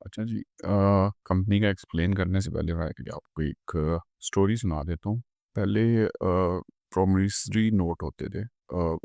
अच्छा जी, कंपनी का एक्सप्लेन करने से पहले मैं आपको एक स्टोरी सुना देता हूँ। पहले प्रॉमिसरी नोट होते थे।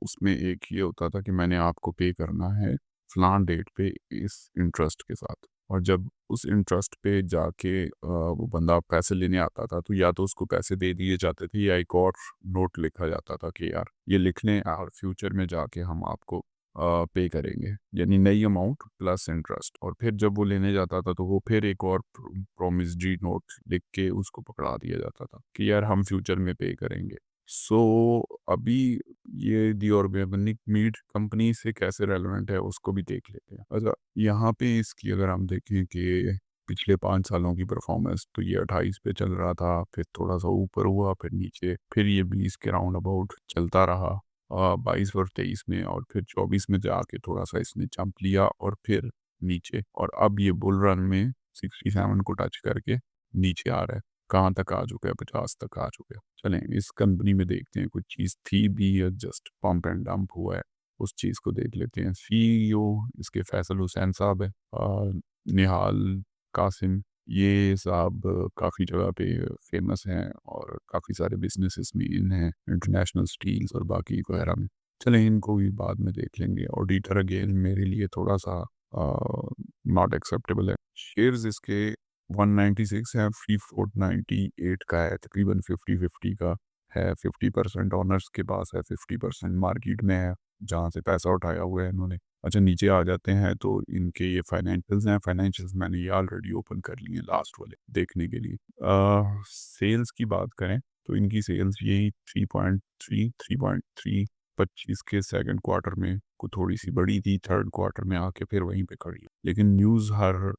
उसमें एक ये होता था कि मैंने आपको पे करना है फ़लाँ डेट पे इस इंटरेस्ट के साथ। और जब उस इंटरेस्ट पे जाके वो बंदा पैसे लेने आता था, तो या तो उसको पैसे दे दिए जाते थे या एक और नोट लिखा जाता था कि यार ये लिख लें और फ्यूचर में जाके हम आपको पे करेंगे, यानी नई अमाउंट प्लस इंटरेस्ट। और फिर जब वो लेने जाता था तो वो फिर एक और प्रॉमिसरी नोट लिख के उसको पकड़ा दिया जाता था कि यार हम फ्यूचर में पे करेंगे। सो अभी ये दी ऑर्गेनिक मीट कंपनी से कैसे रेलेवेंट है उसको भी देख लेते हैं। अच्छा, यहाँ पे इसकी अगर हम देखें कि पिछले 5 सालों की परफॉर्मेंस, तो ये 28 पे चल रहा था, फिर थोड़ा-सा ऊपर हुआ, फिर नीचे, फिर ये 20 के राउंड अबाउट चलता रहा। 22 और 23 में, और फिर 24 में जाके थोड़ा-सा इसने जंप लिया और फिर नीचे, और अब ये बुल रन में 67 को टच करके नीचे आ रहा है। कहाँ तक आ चुका है? 50 तक आ चुका है। चलें इस कंपनी में देखते हैं कुछ चीज़ थी भी या जस्ट पंप एंड डंप हुआ है, उस चीज़ को देख लेते हैं। सीईओ इसके फैसल हुसैन साहब है। निहाल कासिम, ये साहब काफ़ी जगह पे फेमस हैं और काफ़ी सारे बिज़नेसेस में इन हैं, इंटरनेशनल स्टील्स और बाकी वगैरह में। चलें इनको भी बाद में देख लेंगे। ऑडिटर अगेन मेरे लिए थोड़ा-सा नॉट एक्सेप्टेबल है। शेयर्स इसके 196 है, फ्री फ्लोट 98 का है, तकरीबन 50-50 का है। 50% ओनर्स के पास है, 50% मार्केट में है, जहाँ से पैसा उठाया हुआ है इन्होंने। अच्छा, नीचे आ जाते हैं तो इनके ये फाइनेंशियल्स हैं। फाइनेंशियल्स मैंने ये ऑलरेडी ओपन कर लिए हैं लास्ट वाले देखने के लिए। सेल्स की बात करें तो इनकी सेल्स यही 3.3 25 के सेकंड क्वार्टर में को थोड़ी सी बढ़ी थी, थर्ड क्वार्टर में आके फिर वहीं पे खड़ी है। लेकिन न्यूज़ हर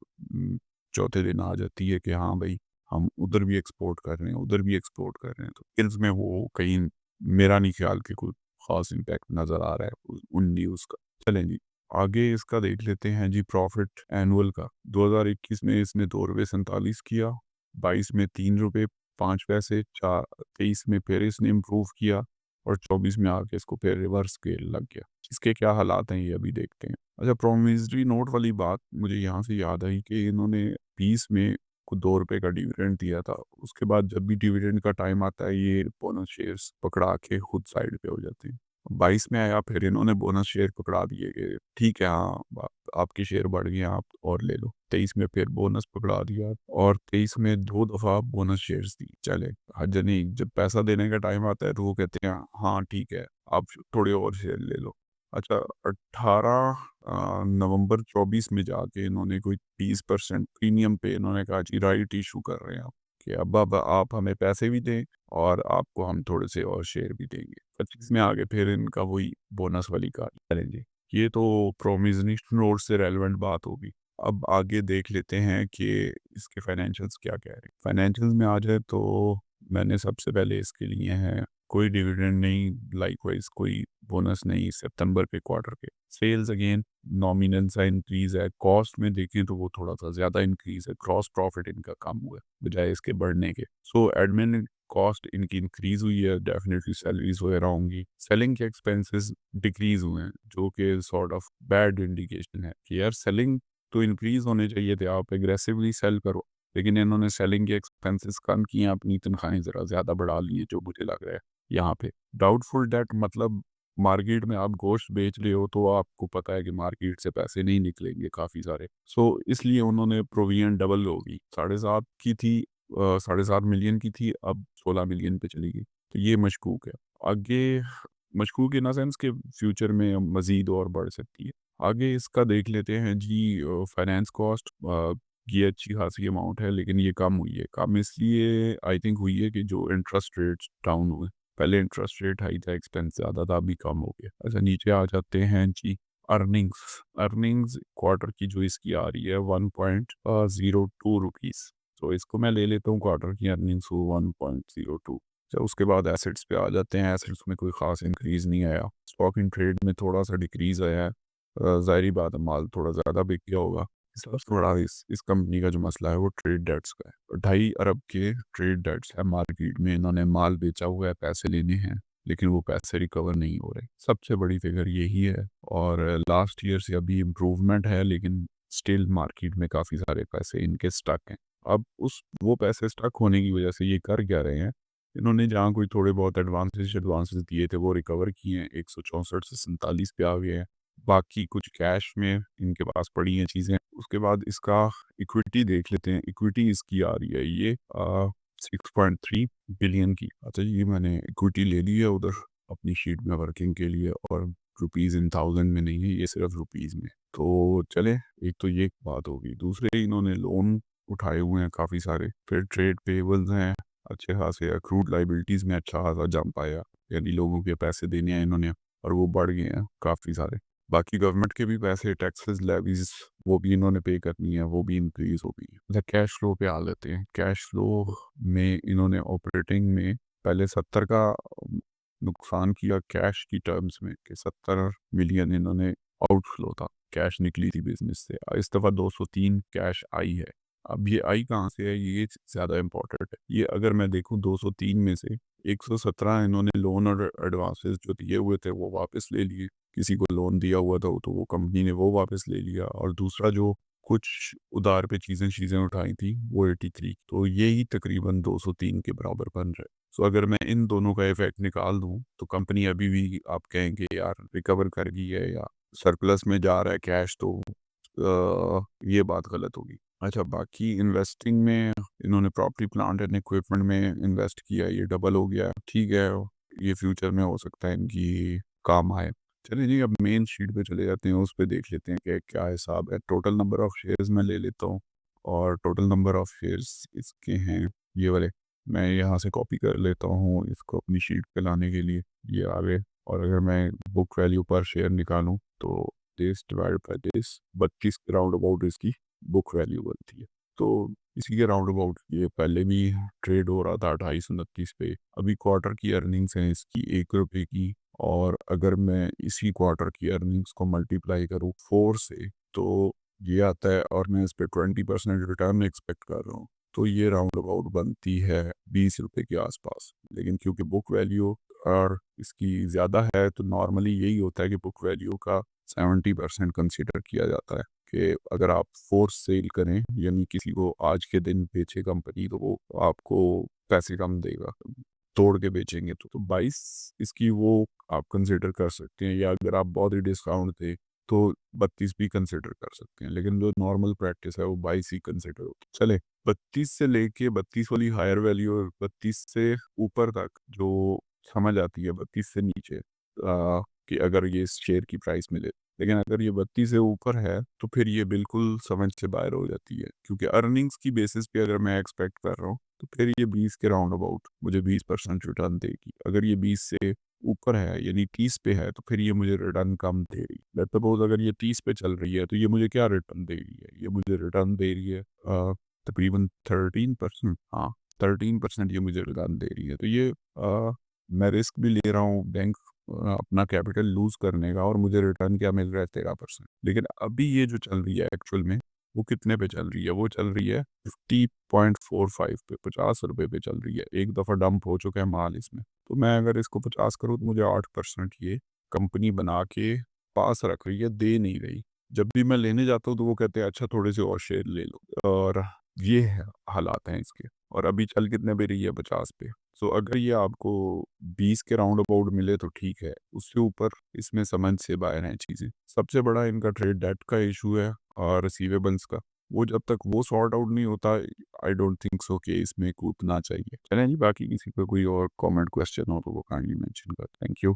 चौथे दिन आ जाती है कि हाँ भाई, हम उधर भी एक्सपोर्ट कर रहे हैं, उधर भी एक्सपोर्ट कर रहे हैं। तो सेल्स में वो कहीं मेरा नहीं ख्याल कि कोई खास इम्पैक्ट नज़र आ रहा है उन न्यूज़ का। चलें जी, आगे इसका देख लेते हैं जी प्रॉफिट एनुअल का। 2021 में इसने ₹2.47 किया, 22 में ₹3.05, 23 में फिर इसने इम्प्रूव किया और 24 में आके इसको फिर रिवर्स स्केल लग गया। इसके क्या हालात हैं ये अभी देखते हैं। अच्छा, प्रॉमिसरी नोट वाली बात मुझे यहाँ से याद आई कि इन्होंने 20 में को ₹2 का डिविडेंड दिया था। उसके बाद जब भी डिविडेंड का टाइम आता है ये बोनस शेयर्स पकड़ा के खुद साइड पे हो जाते हैं। 22 में आया, फिर इन्होंने बोनस शेयर पकड़ा दिए कि ठीक है, हाँ, आपके शेयर बढ़ गए, आप और ले लो। 23 में फिर बोनस पकड़ा दिया और 23 में 2 दफ़ा बोनस शेयर्स दी। चले, यानी जब पैसा देने का टाइम आता है तो वो कहते हैं हाँ ठीक है, आप थोड़े और शेयर ले लो। अच्छा, 18 नवंबर 24 में जाके इन्होंने कोई 30% प्रीमियम पे इन्होंने कहा जी राइट इशू कर रहे हैं आप, कि अब आप हमें पैसे भी दें और आपको हम थोड़े से और शेयर भी देंगे। 25 में आगे फिर इनका वही बोनस वाली कहानी। चलें जी, ये तो प्रोमिजनी नोट से रेलेवेंट बात होगी। अब आगे देख लेते हैं कि इसके फाइनेंशियल्स क्या कह रहे हैं। फाइनेंशियल्स में आ जाए तो मैंने सबसे पहले इसके लिए हैं कोई डिविडेंड नहीं, लाइकवाइज कोई बोनस नहीं सितंबर के क्वार्टर के। सेल्स अगेन नॉमिनल सा इंक्रीज है। कॉस्ट में देखें तो वो थोड़ा सा ज़्यादा इंक्रीज है। ग्रॉस प्रॉफिट इनका कम हुआ है बजाय इसके बढ़ने के। सो एडमिन कॉस्ट इनकी इंक्रीज हुई है, डेफिनेटली सैलरीज वगैरह होंगी। सेलिंग के एक्सपेंसेस डिक्रीज हुए हैं, जो कि सॉर्ट ऑफ बैड इंडिकेशन है कि यार सेलिंग तो इंक्रीज होने चाहिए थे, आप एग्रेसिवली सेल करो। लेकिन इन्होंने सेलिंग के एक्सपेंसेस कम किए, अपनी तनख्वाहें ज़रा ज़्यादा बढ़ा ली है, जो मुझे लग रहा है यहाँ पे। डाउटफुल डेट मतलब मार्केट में आप गोश्त बेच रहे हो तो आपको पता है कि मार्केट से पैसे नहीं निकलेंगे काफ़ी सारे। सो इसलिए उन्होंने प्रोविजन डबल होगी, 7.5 की थी, 7.5 मिलियन की थी, अब 16 मिलियन पे चली गई। तो ये मशकूक है। आगे मशकूक इन द सेंस कि फ्यूचर में मज़ीद और बढ़ सकती है। आगे इसका देख लेते हैं जी, फाइनेंस कॉस्ट ये अच्छी खासी अमाउंट है, लेकिन ये कम हुई है। कम इसलिए आई थिंक हुई है कि जो इंटरेस्ट रेट्स डाउन हुए। पहले इंटरेस्ट रेट हाई था, एक्सपेंस ज़्यादा था, अभी कम हो गया। अच्छा, नीचे आ जाते हैं जी अर्निंग्स। अर्निंग्स क्वार्टर की जो इसकी आ रही है 1.02 रुपीज़। तो इसको मैं ले लेता हूँ क्वार्टर की अर्निंग्स को 1.02। अच्छा, उसके बाद एसेट्स पे आ जाते हैं। एसेट्स में कोई ख़ास इंक्रीज़ नहीं आया। स्टॉक इन ट्रेड में थोड़ा सा डिक्रीज़ आया है। ज़ाहिर बात है, माल थोड़ा ज़्यादा बिक गया होगा। सबसे बड़ा इस कंपनी का जो मसला है वो ट्रेड डेट्स का है। 2.5 अरब के ट्रेड डेट्स है मार्केट में। इन्होंने माल बेचा हुआ है, पैसे लेने हैं, लेकिन वो पैसे रिकवर नहीं हो रहे। सबसे बड़ी फिगर यही है। और लास्ट ईयर से अभी इम्प्रूवमेंट है, लेकिन स्टिल मार्केट में काफ़ी सारे पैसे इनके स्टक हैं। अब वो पैसे स्टक होने की वजह से ये कर क्या रहे हैं, इन्होंने जहाँ कोई थोड़े बहुत एडवांसेस दिए थे वो रिकवर किए हैं, 164 से 47 पे आ गए हैं। बाकी कुछ कैश में इनके पास पड़ी हैं चीज़ें। उसके बाद इसका इक्विटी देख लेते हैं। इक्विटी इसकी आ रही है ये 6.3 बिलियन की। अच्छा ये मैंने इक्विटी ले ली है उधर अपनी शीट में वर्किंग के लिए, और रुपीज़ इन थाउजेंड में नहीं है, ये सिर्फ रुपीज़ में। तो चले, एक तो ये बात होगी। दूसरे इन्होंने लोन उठाए हुए हैं काफ़ी सारे। फिर ट्रेड पेबल्स हैं अच्छे खासे। अक्रूड लाइबिलिटीज़ में अच्छा खासा जंप आया, यानी लोगों के पैसे देने हैं इन्होंने और वो बढ़ गए हैं काफ़ी सारे। बाकी गवर्नमेंट के भी पैसे, टैक्सेस, लेवीज, वो भी इन्होंने पे करनी है, वो भी इंक्रीज हो गई है। अच्छा कैश फ्लो पे आ लेते हैं। कैश फ्लो में इन्होंने ऑपरेटिंग में पहले 70 का नुकसान किया कैश की टर्म्स में, कि 70 मिलियन इन्होंने आउटफ्लो था, कैश निकली थी बिजनेस से। इस दफ़ा 203 कैश आई है। अब ये आई कहाँ से है, ये ज़्यादा इम्पोर्टेंट है। ये अगर मैं देखूँ 203 में से 117 इन्होंने लोन और एडवांसेस जो दिए हुए थे वो वापस ले लिए। किसी को लोन दिया हुआ था तो वो कंपनी ने वो वापस ले लिया, और दूसरा जो कुछ उधार पे चीज़ें उठाई थी वो 83। तो यही तकरीबन 203 के बराबर बन रहा है। सो अगर मैं इन दोनों का इफेक्ट निकाल दूं तो कंपनी अभी भी आप कहेंगे यार रिकवर कर गई है या सरप्लस में जा रहा है कैश, तो ये बात गलत होगी। अच्छा बाकी इन्वेस्टिंग में इन्होंने प्रॉपर्टी प्लांट एंड इक्विपमेंट में इन्वेस्ट किया, ये डबल हो गया। ठीक है, ये फ्यूचर में हो सकता है इनकी काम आए। चलिए जी, अब मेन शीट पे चले जाते हैं, उस पे देख लेते हैं कि क्या हिसाब है। टोटल नंबर ऑफ शेयर्स मैं ले लेता हूँ, और टोटल नंबर ऑफ शेयर्स इसके हैं ये वाले। मैं यहाँ से कॉपी कर लेता हूँ इसको अपनी शीट पे लाने के लिए, ये आ गए। और अगर मैं बुक वैल्यू पर शेयर निकालूं तो दिस डिवाइड बाय दिस, 32 के राउंड अबाउट इसकी बुक वैल्यू बनती है। तो इसी के राउंड अबाउट ये पहले भी ट्रेड हो रहा था 2829 पे। अभी क्वार्टर की अर्निंग्स हैं इसकी 1 रुपये की, और अगर मैं इसी क्वार्टर की अर्निंग्स को मल्टीप्लाई करूँ 4 से तो ये आता है, और मैं इस पर 20% रिटर्न एक्सपेक्ट कर रहा हूँ, तो ये राउंड अबाउट बनती है 20 रुपये के आसपास। लेकिन क्योंकि बुक वैल्यू और इसकी ज़्यादा है तो नॉर्मली यही होता है कि बुक वैल्यू का 70% कंसिडर किया जाता है, कि अगर आप फोर्स सेल करें यानी किसी को आज के दिन बेचे कंपनी, तो वो आपको पैसे कम देगा, तोड़ के बेचेंगे तो 22 इसकी वो आप कंसिडर कर सकते हैं, या अगर आप बहुत ही डिस्काउंट थे तो 32 भी कंसिडर कर सकते हैं। लेकिन जो नॉर्मल प्रैक्टिस है वो 22 ही कंसिडर होती है। चले, 32 से लेके 32 वाली हायर वैल्यू और 32 से ऊपर तक जो समझ आती है 32 से नीचे कि अगर ये इस शेयर की प्राइस मिले। लेकिन अगर ये 32 से ऊपर है तो फिर ये बिल्कुल समझ से बाहर हो जाती है, क्योंकि अर्निंग्स की बेसिस पे अगर मैं एक्सपेक्ट कर रहा हूँ तो फिर ये 20 के राउंड अबाउट मुझे 20% रिटर्न देगी। अगर ये 20 से ऊपर है यानी 30 पे है तो फिर ये मुझे रिटर्न कम दे रही है। लेट्स सपोज अगर ये 30 पे चल रही है तो ये मुझे क्या रिटर्न दे रही है, ये मुझे रिटर्न दे रही है तकरीबन 13%। हाँ 13% ये मुझे रिटर्न दे रही है। तो ये मैं रिस्क भी ले रहा हूँ बैंक अपना कैपिटल लूज करने का, और मुझे रिटर्न क्या मिल रहा है 13%। लेकिन अभी ये जो चल रही है एक्चुअल में वो कितने पे चल रही है, वो चल रही है 50.45 पे, 50 रुपये पे चल रही है। एक दफ़ा डंप हो चुका है माल इसमें। तो मैं अगर इसको 50 करूँ तो मुझे 8% ये कंपनी बना के पास रख रही है, दे नहीं रही। जब भी मैं लेने जाता हूँ तो वो कहते हैं अच्छा थोड़े से और शेयर ले लो, और ये हालात हैं इसके। और अभी चल कितने पे रही है, 50 पे। सो अगर ये आपको 20 के राउंड अबाउट मिले तो ठीक है, उससे ऊपर इसमें समझ से बाहर हैं चीज़ें। सबसे बड़ा इनका ट्रेड डेट का इशू है और रिसीवेबल्स का। वो जब तक वो सॉर्ट आउट नहीं होता आई डोंट थिंक सो कि इसमें कूदना चाहिए। चलें जी, बाकी किसी का कोई और कमेंट क्वेश्चन हो तो वो काइंडली मेंशन कर। Thank you.